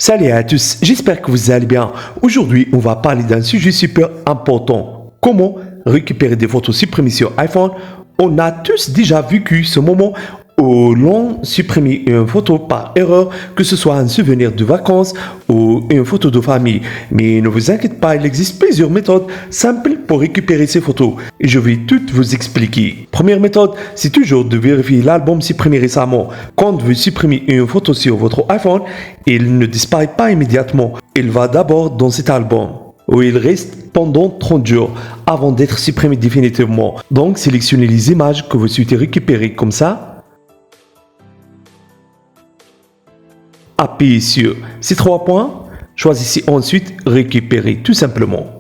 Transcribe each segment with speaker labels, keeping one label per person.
Speaker 1: Salut à tous, j'espère que vous allez bien. Aujourd'hui, on va parler d'un sujet super important. Comment récupérer des photos supprimées sur iPhone. On a tous déjà vécu ce moment où l'on supprime une photo par erreur, que ce soit un souvenir de vacances ou une photo de famille. Mais ne vous inquiétez pas, il existe plusieurs méthodes simples pour récupérer ces photos. Et je vais toutes vous expliquer. Première méthode, c'est toujours de vérifier l'album supprimé récemment. Quand vous supprimez une photo sur votre iPhone, il ne disparaît pas immédiatement. Il va d'abord dans cet album, où il reste pendant 30 jours avant d'être supprimé définitivement. Donc, sélectionnez les images que vous souhaitez récupérer comme ça. Appuyez sur ces 3 points. Choisissez ensuite récupérer tout simplement.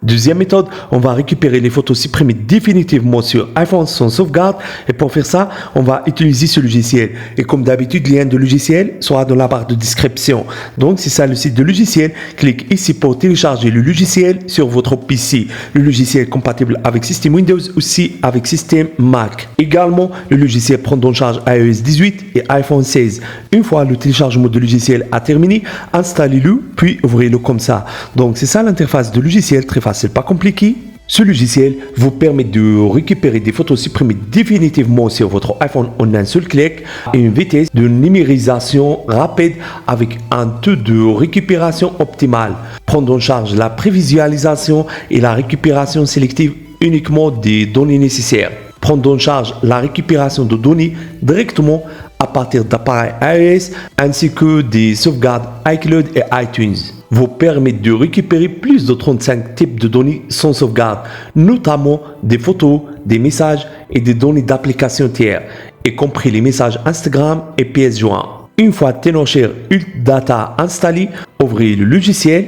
Speaker 1: Deuxième méthode, on va récupérer les photos supprimées définitivement sur iPhone sans sauvegarde. Et pour faire ça, on va utiliser ce logiciel. Et comme d'habitude, le lien de logiciel sera dans la barre de description. Donc, c'est ça le site de logiciel. Cliquez ici pour télécharger le logiciel sur votre PC. Le logiciel est compatible avec système Windows, aussi avec système Mac. Également, le logiciel prend en charge iOS 18 et iPhone 16. Une fois le téléchargement de logiciel a terminé, installez-le, puis ouvrez-le comme ça. Donc, c'est ça l'interface de logiciel, très facile. C'est pas compliqué. Ce logiciel vous permet de récupérer des photos supprimées définitivement sur votre iPhone en un seul clic et une vitesse de numérisation rapide avec un taux de récupération optimal. Prendre en charge la prévisualisation et la récupération sélective uniquement des données nécessaires. Prendre en charge la récupération de données directement à partir d'appareils iOS ainsi que des sauvegardes iCloud et iTunes. Vous permet de récupérer plus de 35 types de données sans sauvegarde, notamment des photos, des messages et des données d'applications tiers, y compris les messages Instagram et PS Joint. Une fois Tenorshare Ultra Data installé, ouvrez le logiciel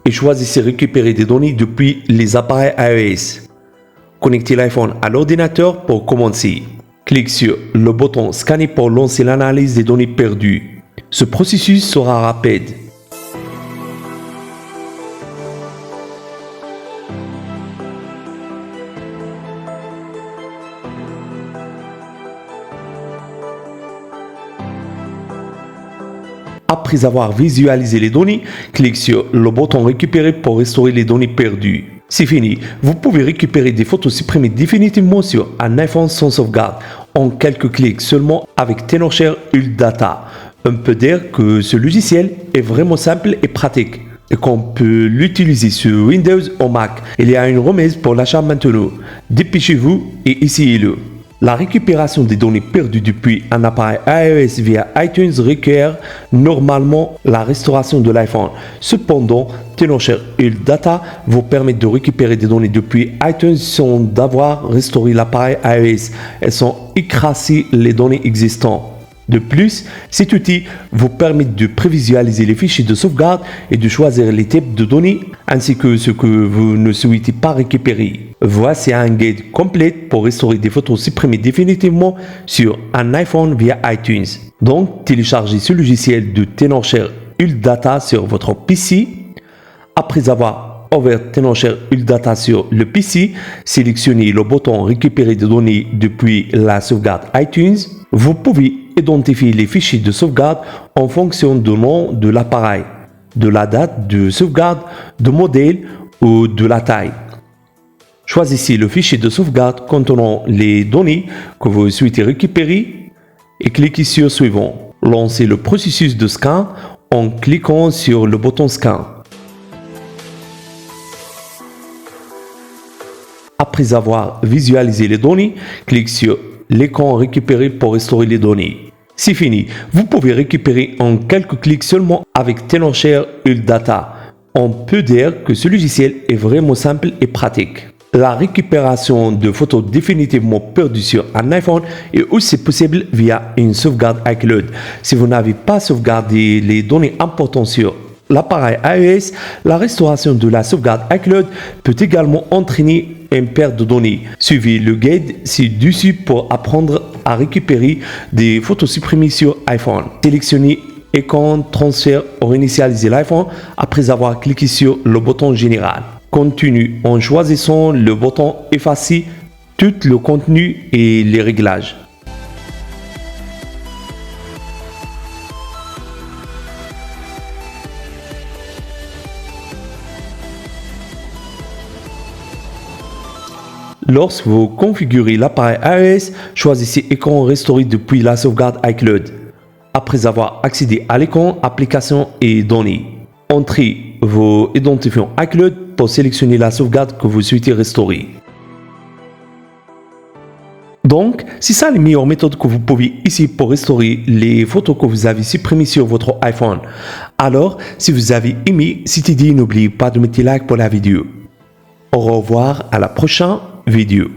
Speaker 1: et choisissez récupérer des données depuis les appareils iOS. Connectez l'iPhone à l'ordinateur pour commencer. Cliquez sur le bouton Scanner pour lancer l'analyse des données perdues. Ce processus sera rapide. Après avoir visualisé les données, cliquez sur le bouton Récupérer pour restaurer les données perdues. C'est fini, vous pouvez récupérer des photos supprimées définitivement sur un iPhone sans sauvegarde en quelques clics seulement avec Tenorshare Ultra Data. On peut dire que ce logiciel est vraiment simple et pratique et qu'on peut l'utiliser sur Windows ou Mac. Il y a une remise pour l'achat maintenant. Dépêchez-vous et essayez-le. La récupération des données perdues depuis un appareil iOS via iTunes requiert normalement la restauration de l'iPhone. Cependant, Tenorshare Ultra Data vous permet de récupérer des données depuis iTunes sans d'avoir restauré l'appareil iOS et sans écraser les données existantes. De plus, cet outil vous permet de prévisualiser les fichiers de sauvegarde et de choisir les types de données ainsi que ce que vous ne souhaitez pas récupérer. Voici un guide complet pour restaurer des photos supprimées définitivement sur un iPhone via iTunes. Donc, téléchargez ce logiciel de Tenorshare Ultra Data sur votre PC. Après avoir ouvert Tenorshare Ultra Data sur le PC, sélectionnez le bouton Récupérer des données depuis la sauvegarde iTunes. Vous pouvez identifier les fichiers de sauvegarde en fonction du nom de l'appareil, de la date de sauvegarde, du modèle ou de la taille. Choisissez le fichier de sauvegarde contenant les données que vous souhaitez récupérer et cliquez sur Suivant. Lancez le processus de scan en cliquant sur le bouton Scan. Après avoir visualisé les données, cliquez sur l'écran Récupérer pour restaurer les données. C'est fini, vous pouvez récupérer en quelques clics seulement avec Tenorshare Ultra Data. On peut dire que ce logiciel est vraiment simple et pratique. La récupération de photos définitivement perdues sur un iPhone est aussi possible via une sauvegarde iCloud. Si vous n'avez pas sauvegardé les données importantes sur l'appareil iOS, la restauration de la sauvegarde iCloud peut également entraîner une perte de données. Suivez le guide ci-dessus pour apprendre à récupérer des photos supprimées sur iPhone. Sélectionnez Écran transfert ou réinitialiser l'iPhone après avoir cliqué sur le bouton Général. Continue en choisissant le bouton Effacer tout le contenu et les réglages. Lorsque vous configurez l'appareil iOS, choisissez Écran restauré depuis la sauvegarde iCloud. Après avoir accédé à l'écran Applications et Données, entrez vos identifiants iCloud pour sélectionner la sauvegarde que vous souhaitez restaurer. Donc, c'est ça les meilleures méthodes que vous pouvez ici pour restaurer les photos que vous avez supprimées sur votre iPhone. Alors, si vous avez aimé cette idée, n'oubliez pas de mettre like pour la vidéo. Au revoir à la prochaine vidéo.